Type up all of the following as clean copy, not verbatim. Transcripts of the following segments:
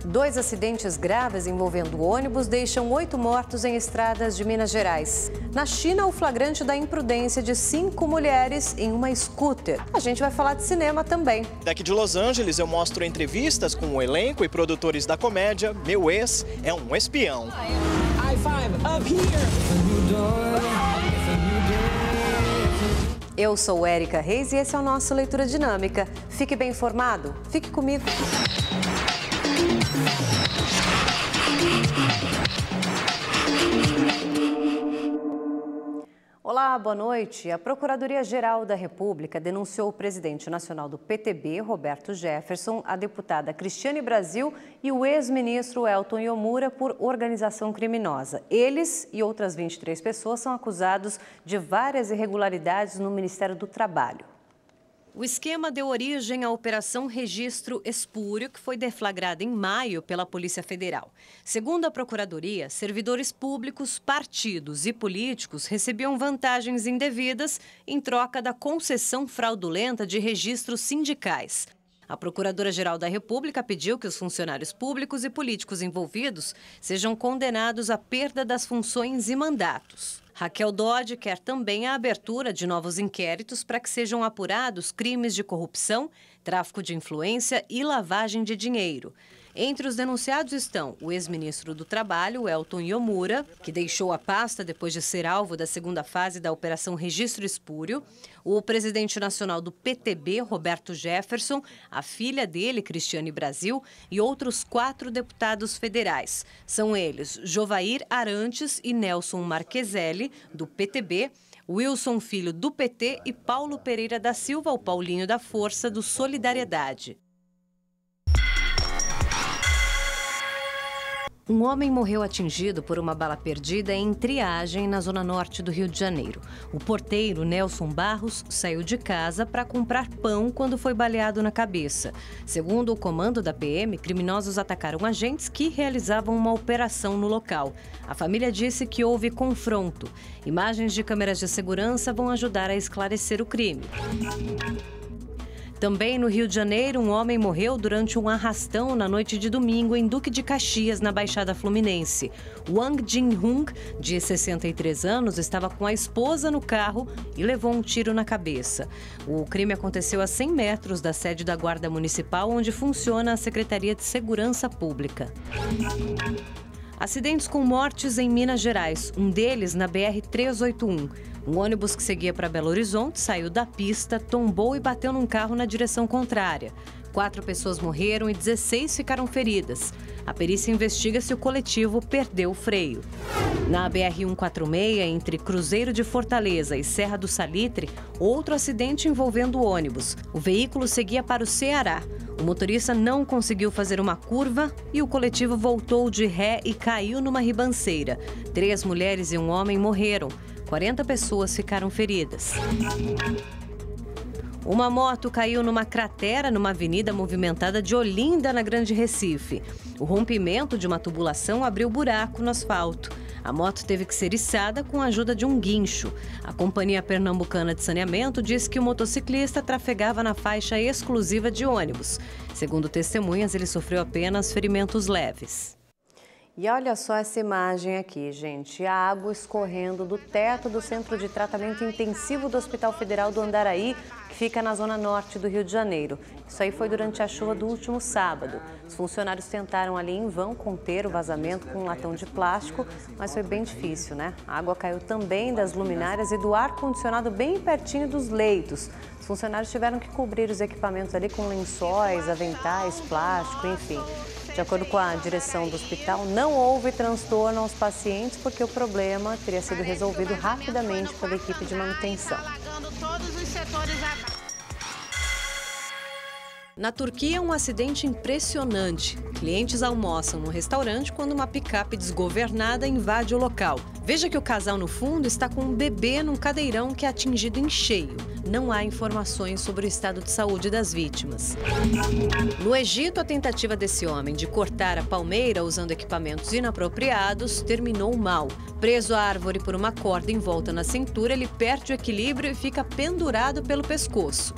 Dois acidentes graves envolvendo ônibus deixam 8 mortos em estradas de Minas Gerais. Na China, o flagrante da imprudência de 5 mulheres em uma scooter. A gente vai falar de cinema também. Daqui de Los Angeles, eu mostro entrevistas com o elenco e produtores da comédia Meu Ex é um Espião. Eu sou Érica Reis e esse é o nosso Leitura Dinâmica. Fique bem informado, fique comigo. Olá, boa noite. A Procuradoria-Geral da República denunciou o presidente nacional do PTB, Roberto Jefferson, a deputada Cristiane Brasil e o ex-ministro Elton Iomura por organização criminosa. Eles e outras 23 pessoas são acusados de várias irregularidades no Ministério do Trabalho. O esquema deu origem à Operação Registro Espúrio, que foi deflagrada em maio pela Polícia Federal. Segundo a Procuradoria, servidores públicos, partidos e políticos recebiam vantagens indevidas em troca da concessão fraudulenta de registros sindicais. A Procuradora-Geral da República pediu que os funcionários públicos e políticos envolvidos sejam condenados à perda das funções e mandatos. Raquel Dodge quer também a abertura de novos inquéritos para que sejam apurados crimes de corrupção, tráfico de influência e lavagem de dinheiro. Entre os denunciados estão o ex-ministro do Trabalho, Elton Iomura, que deixou a pasta depois de ser alvo da segunda fase da Operação Registro Espúrio, o presidente nacional do PTB, Roberto Jefferson, a filha dele, Cristiane Brasil, e outros 4 deputados federais. São eles Jovair Arantes e Nelson Marqueselli, do PTB, Wilson Filho, do PT, e Paulo Pereira da Silva, o Paulinho da Força, do Solidariedade. Um homem morreu atingido por uma bala perdida em Triagem, na zona norte do Rio de Janeiro. O porteiro, Nelson Barros, saiu de casa para comprar pão quando foi baleado na cabeça. Segundo o comando da PM, criminosos atacaram agentes que realizavam uma operação no local. A família disse que houve confronto. Imagens de câmeras de segurança vão ajudar a esclarecer o crime. Também no Rio de Janeiro, um homem morreu durante um arrastão na noite de domingo em Duque de Caxias, na Baixada Fluminense. Wang Jinhung, de 63 anos, estava com a esposa no carro e levou um tiro na cabeça. O crime aconteceu a 100 metros da sede da Guarda Municipal, onde funciona a Secretaria de Segurança Pública. Acidentes com mortes em Minas Gerais, um deles na BR-381. Um ônibus que seguia para Belo Horizonte saiu da pista, tombou e bateu num carro na direção contrária. 4 pessoas morreram e 16 ficaram feridas. A perícia investiga se o coletivo perdeu o freio. Na BR-146, entre Cruzeiro de Fortaleza e Serra do Salitre, outro acidente envolvendo o ônibus. O veículo seguia para o Ceará. O motorista não conseguiu fazer uma curva e o coletivo voltou de ré e caiu numa ribanceira. 3 mulheres e um homem morreram. 40 pessoas ficaram feridas. Uma moto caiu numa cratera numa avenida movimentada de Olinda, na Grande Recife. O rompimento de uma tubulação abriu buraco no asfalto. A moto teve que ser içada com a ajuda de um guincho. A Companhia Pernambucana de Saneamento diz que o motociclista trafegava na faixa exclusiva de ônibus. Segundo testemunhas, ele sofreu apenas ferimentos leves. E olha só essa imagem aqui, gente. A água escorrendo do teto do Centro de Tratamento Intensivo do Hospital Federal do Andaraí, que fica na zona norte do Rio de Janeiro. Isso aí foi durante a chuva do último sábado. Os funcionários tentaram ali em vão conter o vazamento com um latão de plástico, mas foi bem difícil, né? A água caiu também das luminárias e do ar-condicionado bem pertinho dos leitos. Os funcionários tiveram que cobrir os equipamentos ali com lençóis, aventais, plástico, enfim. De acordo com a direção do hospital, não houve transtorno aos pacientes porque o problema teria sido resolvido rapidamente pela equipe de manutenção. Na Turquia, um acidente impressionante. Clientes almoçam no restaurante quando uma picape desgovernada invade o local. Veja que o casal no fundo está com um bebê num cadeirão que é atingido em cheio. Não há informações sobre o estado de saúde das vítimas. No Egito, a tentativa desse homem de cortar a palmeira usando equipamentos inapropriados terminou mal. Preso à árvore por uma corda em volta na cintura, ele perde o equilíbrio e fica pendurado pelo pescoço.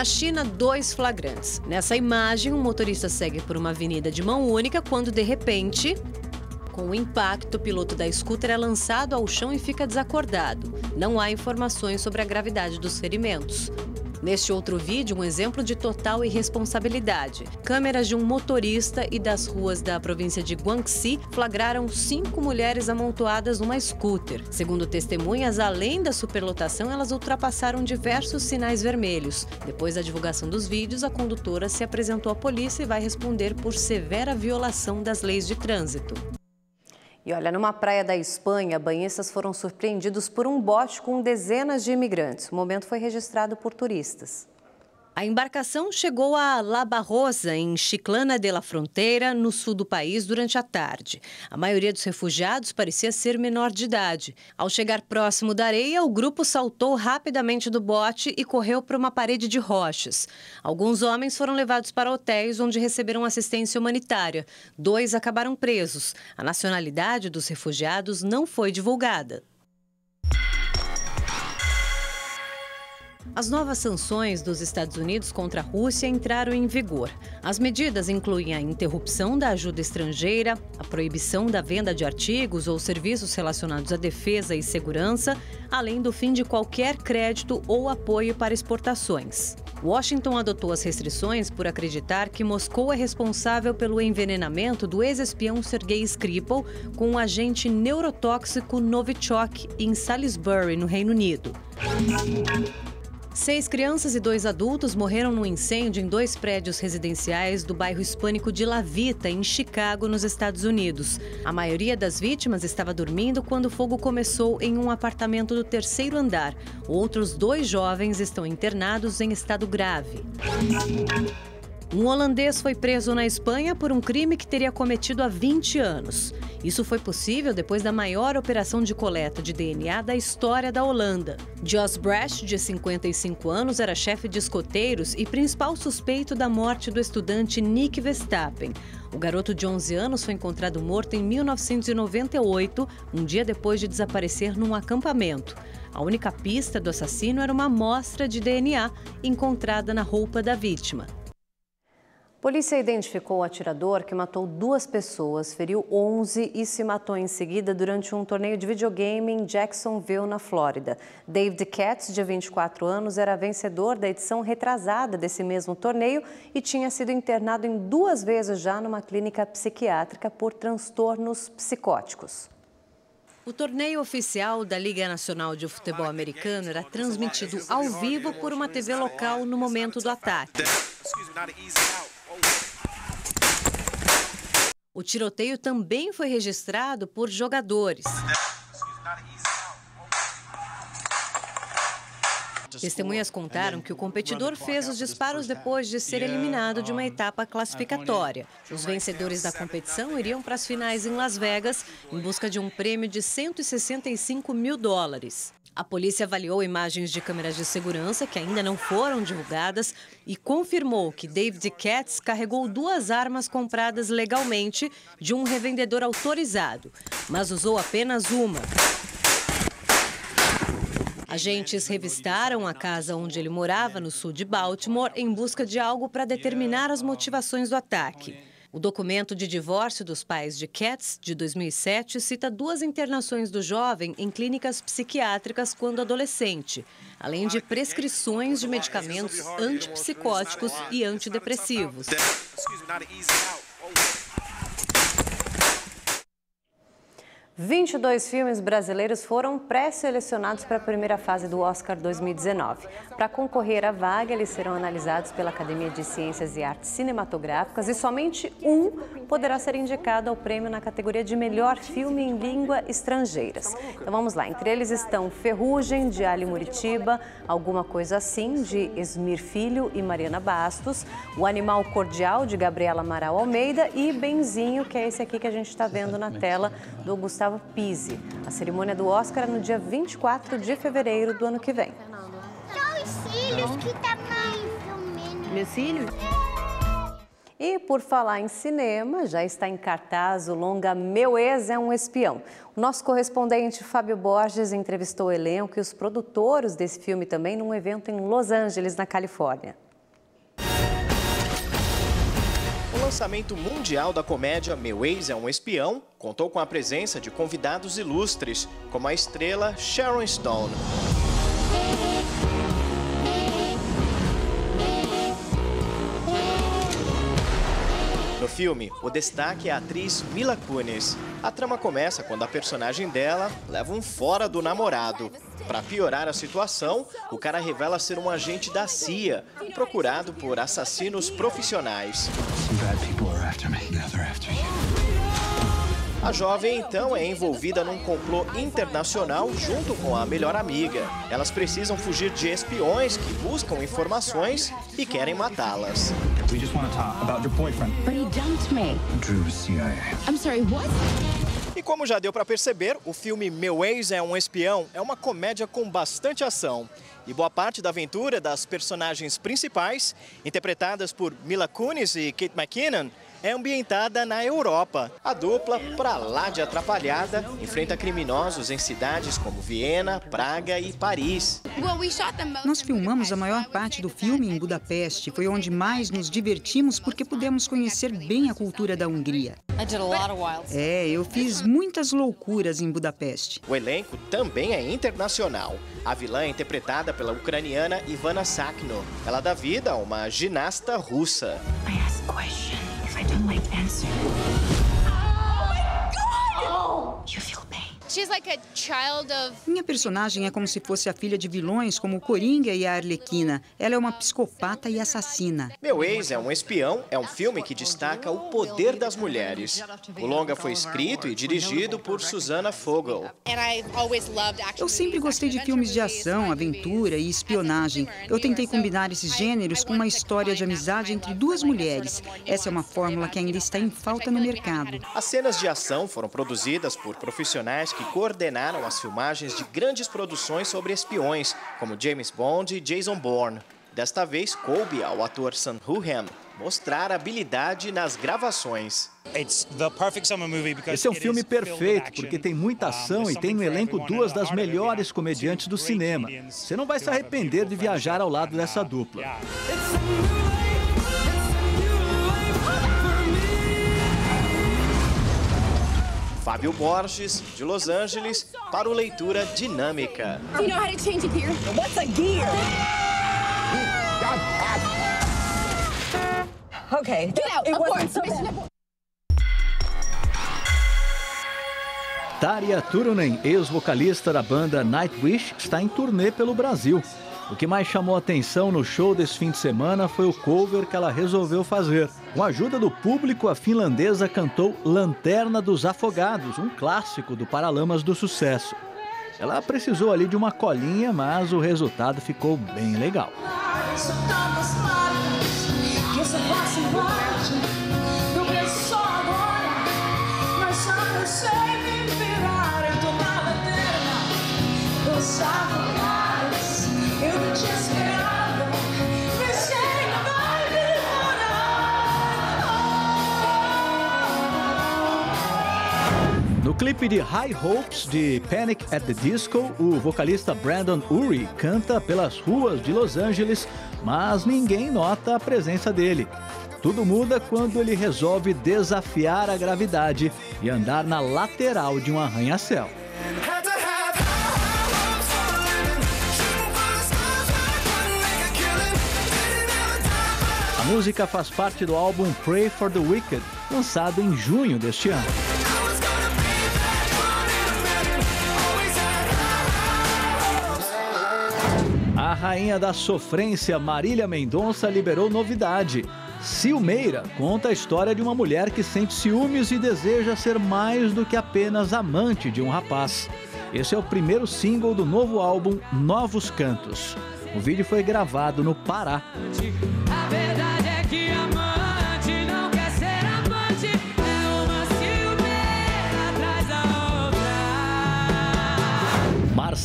Na China, 2 flagrantes. Nessa imagem, um motorista segue por uma avenida de mão única quando, de repente, com o impacto, o piloto da scooter é lançado ao chão e fica desacordado. Não há informações sobre a gravidade dos ferimentos. Neste outro vídeo, um exemplo de total irresponsabilidade. Câmeras de um motorista e das ruas da província de Guangxi flagraram 5 mulheres amontoadas numa scooter. Segundo testemunhas, além da superlotação, elas ultrapassaram diversos sinais vermelhos. Depois da divulgação dos vídeos, a condutora se apresentou à polícia e vai responder por severa violação das leis de trânsito. E olha, numa praia da Espanha, banhistas foram surpreendidos por um bote com dezenas de imigrantes. O momento foi registrado por turistas. A embarcação chegou a La Barrosa, em Chiclana de la Frontera, no sul do país, durante a tarde. A maioria dos refugiados parecia ser menor de idade. Ao chegar próximo da areia, o grupo saltou rapidamente do bote e correu para uma parede de rochas. Alguns homens foram levados para hotéis, onde receberam assistência humanitária. 2 acabaram presos. A nacionalidade dos refugiados não foi divulgada. As novas sanções dos Estados Unidos contra a Rússia entraram em vigor. As medidas incluem a interrupção da ajuda estrangeira, a proibição da venda de artigos ou serviços relacionados à defesa e segurança, além do fim de qualquer crédito ou apoio para exportações. Washington adotou as restrições por acreditar que Moscou é responsável pelo envenenamento do ex-espião Sergei Skripal com o agente neurotóxico Novichok em Salisbury, no Reino Unido. 6 crianças e 2 adultos morreram num incêndio em 2 prédios residenciais do bairro hispânico de La Vita, em Chicago, nos Estados Unidos. A maioria das vítimas estava dormindo quando o fogo começou em um apartamento do 3º andar. Outros 2 jovens estão internados em estado grave. Um holandês foi preso na Espanha por um crime que teria cometido há 20 anos. Isso foi possível depois da maior operação de coleta de DNA da história da Holanda. Jos Brecht, de 55 anos, era chefe de escoteiros e principal suspeito da morte do estudante Nick Verstappen. O garoto de 11 anos foi encontrado morto em 1998, um dia depois de desaparecer num acampamento. A única pista do assassino era uma amostra de DNA encontrada na roupa da vítima. Polícia identificou o atirador que matou 2 pessoas, feriu 11 e se matou em seguida durante um torneio de videogame em Jacksonville, na Flórida. David Katz, de 24 anos, era vencedor da edição retrasada desse mesmo torneio e tinha sido internado em 2 vezes já numa clínica psiquiátrica por transtornos psicóticos. O torneio oficial da Liga Nacional de Futebol Americano era transmitido ao vivo por uma TV local no momento do ataque. O tiroteio também foi registrado por jogadores. Testemunhas contaram que o competidor fez os disparos depois de ser eliminado de uma etapa classificatória. Os vencedores da competição iriam para as finais em Las Vegas em busca de um prêmio de $165 mil. A polícia avaliou imagens de câmeras de segurança que ainda não foram divulgadas e confirmou que David Katz carregou 2 armas compradas legalmente de um revendedor autorizado, mas usou apenas uma. Agentes revistaram a casa onde ele morava, no sul de Baltimore, em busca de algo para determinar as motivações do ataque. O documento de divórcio dos pais de Katz, de 2007, cita 2 internações do jovem em clínicas psiquiátricas quando adolescente, além de prescrições de medicamentos antipsicóticos e antidepressivos. 22 filmes brasileiros foram pré-selecionados para a primeira fase do Oscar 2019. Para concorrer à vaga, eles serão analisados pela Academia de Ciências e Artes Cinematográficas e somente um poderá ser indicado ao prêmio na categoria de melhor filme em língua estrangeiras. Então vamos lá, entre eles estão Ferrugem, de Ali Muritiba, Alguma Coisa Assim, de Esmir Filho e Mariana Bastos, O Animal Cordial, de Gabriela Amaral Almeida e Benzinho, que é esse aqui que a gente está vendo na tela, do Gustavo Pizzi. A cerimônia do Oscar é no dia 24 de fevereiro do ano que vem. Só os cílios, que tamanho, filminho. Meus cílios? E por falar em cinema, já está em cartaz o longa Meu Ex é um Espião. O nosso correspondente Fábio Borges entrevistou o elenco e os produtores desse filme também num evento em Los Angeles, na Califórnia. lançamento mundial da comédia Meu Ex é um Espião contou com a presença de convidados ilustres, como a estrela Sharon Stone. No filme, o destaque é a atriz Mila Kunis. A trama começa quando a personagem dela leva um fora do namorado. Para piorar a situação, o cara revela ser um agente da CIA, procurado por assassinos profissionais. A jovem, então, é envolvida num complô internacional junto com a melhor amiga. Elas precisam fugir de espiões que buscam informações e querem matá-las. E como já deu para perceber, o filme Meu Ex é um Espião é uma comédia com bastante ação. E boa parte da aventura das personagens principais, interpretadas por Mila Kunis e Kate McKinnon, é ambientada na Europa. A dupla, pra lá de atrapalhada, enfrenta criminosos em cidades como Viena, Praga e Paris. Nós filmamos a maior parte do filme em Budapeste. Foi onde mais nos divertimos porque pudemos conhecer bem a cultura da Hungria. Eu fiz muitas loucuras em Budapeste. O elenco também é internacional. A vilã é interpretada pela ucraniana Ivana Sakhno. Ela dá vida a uma ginasta russa. Minha personagem é como se fosse a filha de vilões como o Coringa e a Arlequina. Ela é uma psicopata e assassina. Meu Ex é um Espião é um filme que destaca o poder das mulheres. O longa foi escrito e dirigido por Susanna Fogel. Eu sempre gostei de filmes de ação, aventura e espionagem. Eu tentei combinar esses gêneros com uma história de amizade entre duas mulheres. Essa é uma fórmula que ainda está em falta no mercado. As cenas de ação foram produzidas por profissionais que coordenaram as filmagens de grandes produções sobre espiões, como James Bond e Jason Bourne. Desta vez, coube ao ator Sam Huham mostrar habilidade nas gravações. Esse é um filme perfeito, porque tem muita ação e tem no elenco duas das melhores comediantes do cinema. Você não vai se arrepender de viajar ao lado dessa dupla. Fábio Borges, de Los Angeles, para o Leitura Dinâmica. Tarja Turunen, ex-vocalista da banda Nightwish, está em turnê pelo Brasil. O que mais chamou a atenção no show desse fim de semana foi o cover que ela resolveu fazer. Com a ajuda do público, a finlandesa cantou Lanterna dos Afogados, um clássico do Paralamas do Sucesso. Ela precisou ali de uma colinha, mas o resultado ficou bem legal. No clipe de High Hopes de Panic! At the Disco, o vocalista Brandon Urie canta pelas ruas de Los Angeles, mas ninguém nota a presença dele. Tudo muda quando ele resolve desafiar a gravidade e andar na lateral de um arranha-céu. A música faz parte do álbum Pray for the Wicked, lançado em junho deste ano. A rainha da sofrência, Marília Mendonça, liberou novidade. Ciumeira conta a história de uma mulher que sente ciúmes e deseja ser mais do que apenas amante de um rapaz. Esse é o primeiro single do novo álbum Novos Cantos. O vídeo foi gravado no Pará. A verdade é que amante não quer ser amante, é uma ciumeira atrás da outra.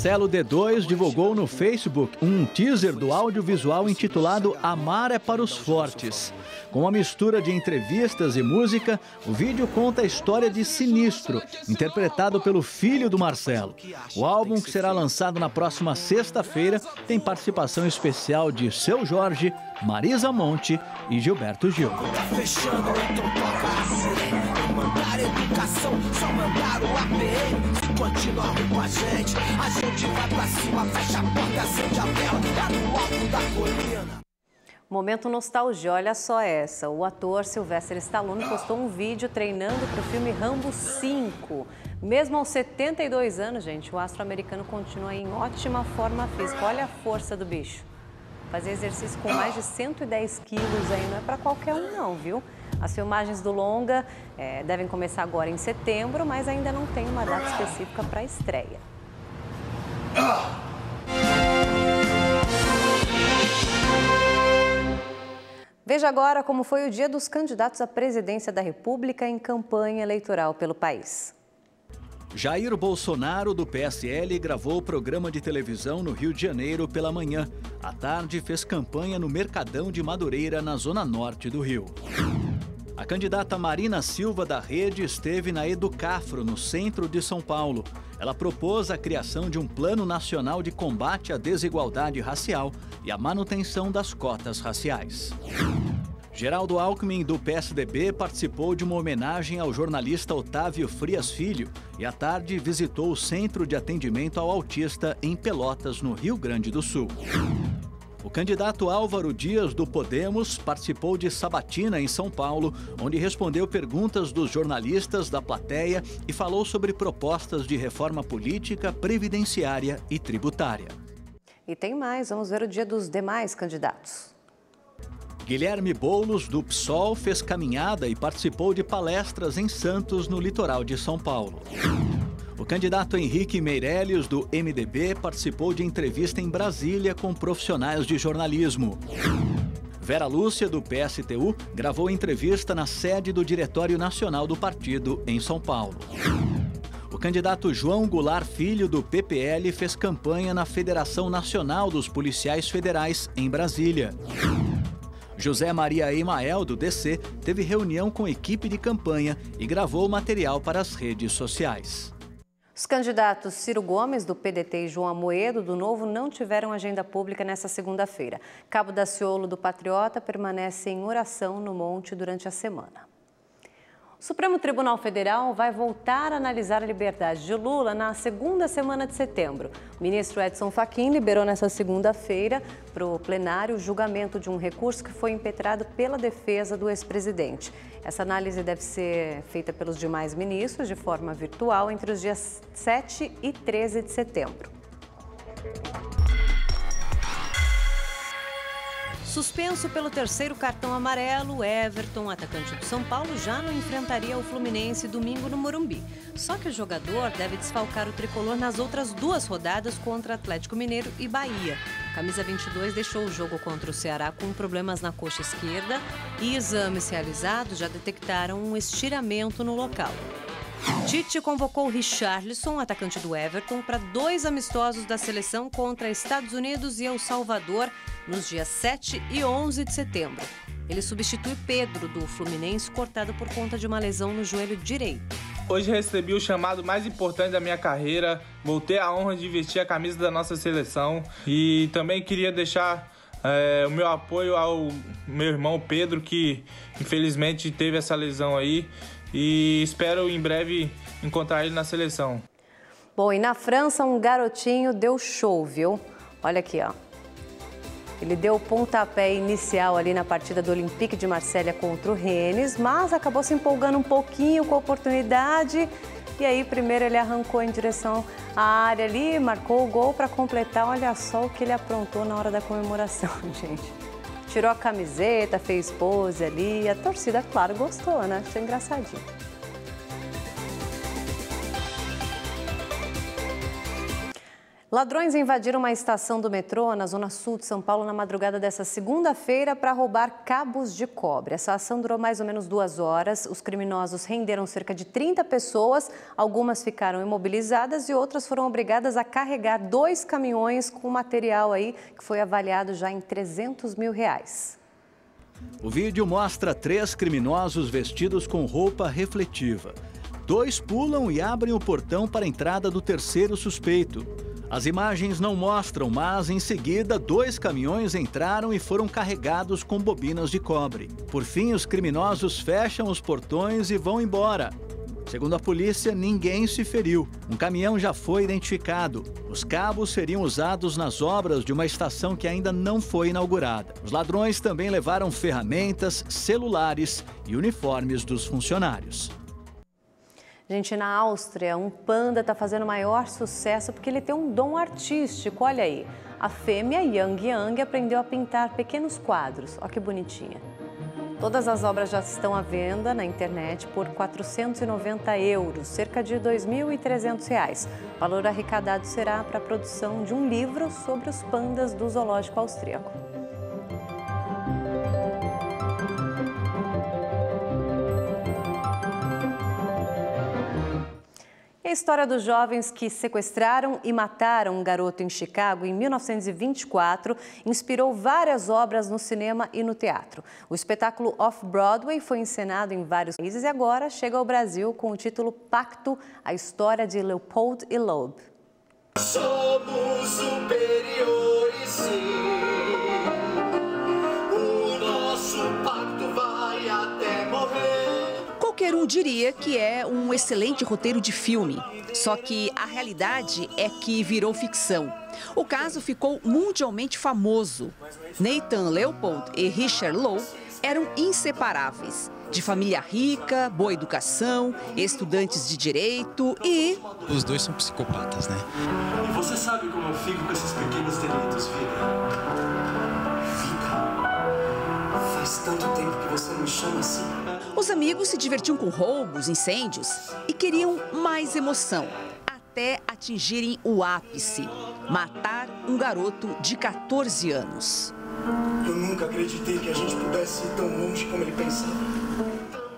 Marcelo D2 divulgou no Facebook um teaser do audiovisual intitulado Amar é para os Fortes. Com uma mistura de entrevistas e música, o vídeo conta a história de Sinistro, interpretado pelo filho do Marcelo. O álbum, que será lançado na próxima sexta-feira, tem participação especial de Seu Jorge, Marisa Monte e Gilberto Gil. Momento nostalgia, olha só essa. O ator Sylvester Stallone postou um vídeo treinando para o filme Rambo 5. Mesmo aos 72 anos, gente, o astro americano continua em ótima forma física. Olha a força do bicho. Fazer exercício com mais de 110 quilos aí não é para qualquer um não, viu? As filmagens do longa devem começar agora em setembro, mas ainda não tem uma data específica para a estreia. Veja agora como foi o dia dos candidatos à presidência da República em campanha eleitoral pelo país. Jair Bolsonaro, do PSL, gravou o programa de televisão no Rio de Janeiro pela manhã. À tarde, fez campanha no Mercadão de Madureira, na zona norte do Rio. A candidata Marina Silva, da Rede, esteve na Educafro, no centro de São Paulo. Ela propôs a criação de um plano nacional de combate à desigualdade racial e a manutenção das cotas raciais. Geraldo Alckmin, do PSDB, participou de uma homenagem ao jornalista Otávio Frias Filho e, à tarde, visitou o Centro de Atendimento ao Autista em Pelotas, no Rio Grande do Sul. O candidato Álvaro Dias, do Podemos, participou de sabatina em São Paulo, onde respondeu perguntas dos jornalistas da plateia e falou sobre propostas de reforma política, previdenciária e tributária. E tem mais, vamos ver o dia dos demais candidatos. Guilherme Boulos, do PSOL, fez caminhada e participou de palestras em Santos, no litoral de São Paulo. O candidato Henrique Meirelles, do MDB, participou de entrevista em Brasília com profissionais de jornalismo. Vera Lúcia, do PSTU, gravou entrevista na sede do Diretório Nacional do partido, em São Paulo. O candidato João Goulart Filho, do PPL, fez campanha na Federação Nacional dos Policiais Federais, em Brasília. José Maria Emael, do DC, teve reunião com equipe de campanha e gravou material para as redes sociais. Os candidatos Ciro Gomes, do PDT, e João Amoedo, do Novo, não tiveram agenda pública nesta segunda-feira. Cabo Daciolo, do Patriota, permanece em oração no Monte durante a semana. O Supremo Tribunal Federal vai voltar a analisar a liberdade de Lula na segunda semana de setembro. O ministro Edson Fachin liberou nesta segunda-feira para o plenário o julgamento de um recurso que foi impetrado pela defesa do ex-presidente. Essa análise deve ser feita pelos demais ministros de forma virtual entre os dias 7 e 13 de setembro. Suspenso pelo terceiro cartão amarelo, Everton, atacante do São Paulo, já não enfrentaria o Fluminense domingo no Morumbi. Só que o jogador deve desfalcar o tricolor nas outras duas rodadas contra Atlético Mineiro e Bahia. Camisa 22 deixou o jogo contra o Ceará com problemas na coxa esquerda e exames realizados já detectaram um estiramento no local. Tite convocou Richarlison, atacante do Everton, para 2 amistosos da seleção contra Estados Unidos e El Salvador nos dias 7 e 11 de setembro. Ele substitui Pedro, do Fluminense, cortado por conta de uma lesão no joelho direito. Hoje recebi o chamado mais importante da minha carreira, voltei a honra de vestir a camisa da nossa seleção e também queria deixar o meu apoio ao meu irmão Pedro, que infelizmente teve essa lesão aí, e espero em breve encontrar ele na seleção. Bom, e na França um garotinho deu show, viu? Olha aqui, ó. Ele deu o pontapé inicial ali na partida do Olympique de Marselha contra o Rennes, mas acabou se empolgando um pouquinho com a oportunidade. E aí, primeiro ele arrancou em direção à área ali, marcou o gol para completar. Olha só o que ele aprontou na hora da comemoração, gente. Tirou a camiseta, fez pose ali. A torcida, claro, gostou, né? Achei engraçadinho. Ladrões invadiram uma estação do metrô na zona sul de São Paulo na madrugada dessa segunda-feira para roubar cabos de cobre. Essa ação durou mais ou menos 2 horas. Os criminosos renderam cerca de 30 pessoas. Algumas ficaram imobilizadas e outras foram obrigadas a carregar 2 caminhões com material aí que foi avaliado já em R$300 mil. O vídeo mostra 3 criminosos vestidos com roupa refletiva. 2 pulam e abrem o portão para a entrada do terceiro suspeito. As imagens não mostram, mas em seguida 2 caminhões entraram e foram carregados com bobinas de cobre. Por fim, os criminosos fecham os portões e vão embora. Segundo a polícia, ninguém se feriu. Um caminhão já foi identificado. Os cabos seriam usados nas obras de uma estação que ainda não foi inaugurada. Os ladrões também levaram ferramentas, celulares e uniformes dos funcionários. Gente, na Áustria, um panda está fazendo maior sucesso porque ele tem um dom artístico. Olha aí, a fêmea Yang Yang aprendeu a pintar pequenos quadros. Olha que bonitinha. Todas as obras já estão à venda na internet por €490, cerca de R$2.300. O valor arrecadado será para a produção de um livro sobre os pandas do zoológico austríaco. A história dos jovens que sequestraram e mataram um garoto em Chicago em 1924 inspirou várias obras no cinema e no teatro. O espetáculo Off-Broadway foi encenado em vários países e agora chega ao Brasil com o título Pacto, a história de Leopold e Loeb. Somos superiores, sim. O nosso pacto vai até morrer. Qualquer um diria que é um excelente roteiro de filme, só que a realidade é que virou ficção. O caso ficou mundialmente famoso. Nathan Leopold e Richard Loeb eram inseparáveis. De família rica, boa educação, estudantes de direito e... Os dois são psicopatas, né? E você sabe como eu fico com esses pequenos delitos, vida? Vida? Faz tanto tempo que você não me chama assim. Os amigos se divertiam com roubos, incêndios e queriam mais emoção, até atingirem o ápice, matar um garoto de 14 anos. Eu nunca acreditei que a gente pudesse ir tão longe como ele pensava.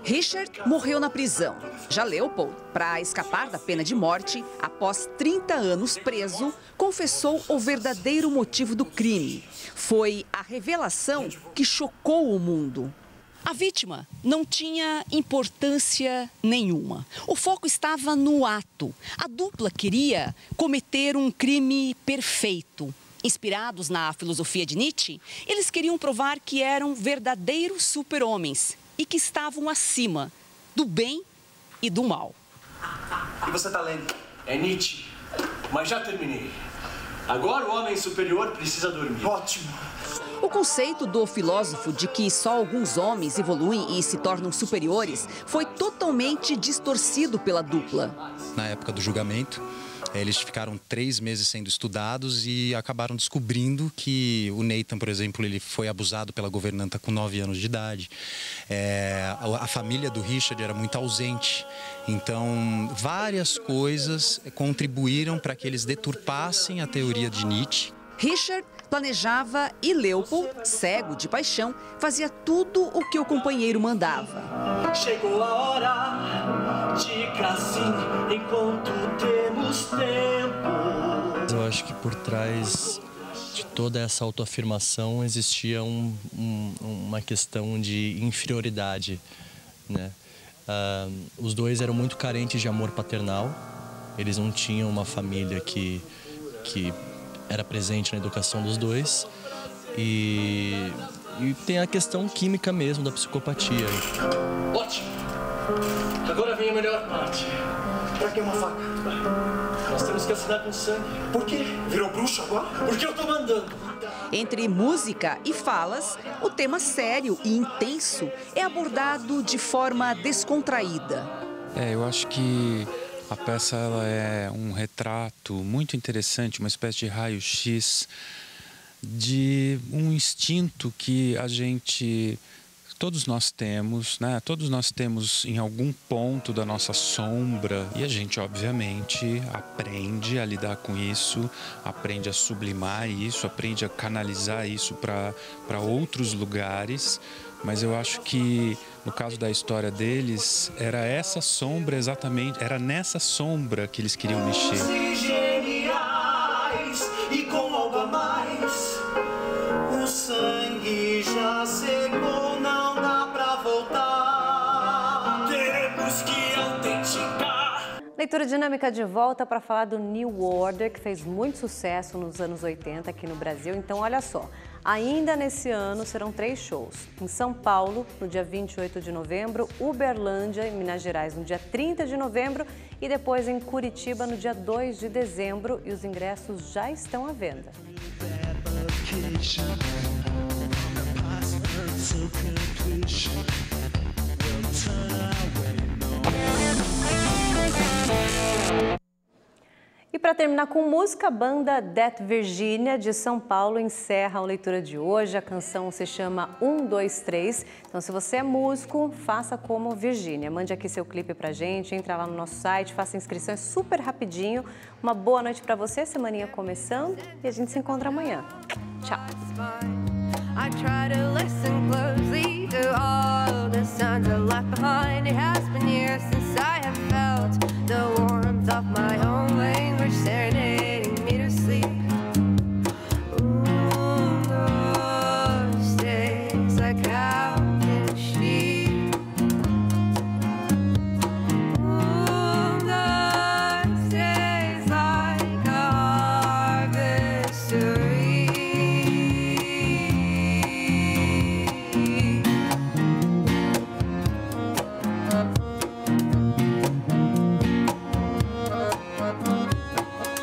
Richard morreu na prisão. Já Leopold, para escapar da pena de morte, após 30 anos preso, confessou o verdadeiro motivo do crime. Foi a revelação que chocou o mundo. A vítima não tinha importância nenhuma. O foco estava no ato. A dupla queria cometer um crime perfeito. Inspirados na filosofia de Nietzsche, eles queriam provar que eram verdadeiros super-homens e que estavam acima do bem e do mal. E você tá lendo? É Nietzsche. Mas já terminei. Agora o homem superior precisa dormir. Ótimo. O conceito do filósofo de que só alguns homens evoluem e se tornam superiores foi totalmente distorcido pela dupla. Na época do julgamento, eles ficaram 3 meses sendo estudados e acabaram descobrindo que o Nathan, por exemplo, ele foi abusado pela governanta com 9 anos de idade. A família do Richard era muito ausente. Então, várias coisas contribuíram para que eles deturpassem a teoria de Nietzsche. Richard planejava e Leopold, cego de paixão, fazia tudo o que o companheiro mandava. Chegou a hora de casinho enquanto temos tempo. Eu acho que por trás de toda essa autoafirmação existia uma questão de inferioridade, né? Os dois eram muito carentes de amor paternal, eles não tinham uma família que era presente na educação dos dois e tem a questão química mesmo da psicopatia. Ótimo! Agora vem a melhor parte. Pra que uma faca? Nós temos que assinar com sangue. Por quê? Virou bruxo agora? Porque eu tô mandando. Entre música e falas, o tema sério e intenso é abordado de forma descontraída. Eu acho que a peça ela é um retrato muito interessante, uma espécie de raio-x de um instinto que a gente todos nós temos, né? Todos nós temos em algum ponto da nossa sombra e a gente, obviamente, aprende a lidar com isso, aprende a sublimar isso, aprende a canalizar isso para outros lugares. Mas eu acho que, no caso da história deles, era essa sombra exatamente, era nessa sombra que eles queriam mexer. E com algo a mais, o sangue já secou, não dá pra voltar. Temos que autenticar. Leitura dinâmica de volta para falar do New Order, que fez muito sucesso nos anos 80 aqui no Brasil. Então, olha só, ainda nesse ano serão 3 shows. Em São Paulo, no dia 28 de novembro, Uberlândia, em Minas Gerais, no dia 30 de novembro e depois em Curitiba, no dia 2 de dezembro. E os ingressos já estão à venda. E para terminar com música, a banda Death Virginia de São Paulo encerra a leitura de hoje. A canção se chama 1, 2, 3. Então, se você é músico, faça como Virginia. Mande aqui seu clipe pra gente, entra lá no nosso site, faça inscrição, é super rapidinho. Uma boa noite para você, semaninha começando e a gente se encontra amanhã. Tchau! I try to listen closely to all the sounds I left behind. It has been years since I have felt the warmth of my own language serenading me to sleep. Ooh, those days I counted sheep. Ooh, those days like a harvester.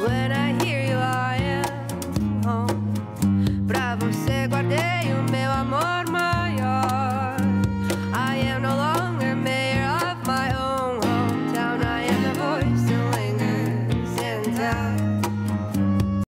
When I hear you, I am home. Pra você guardei o meu amor.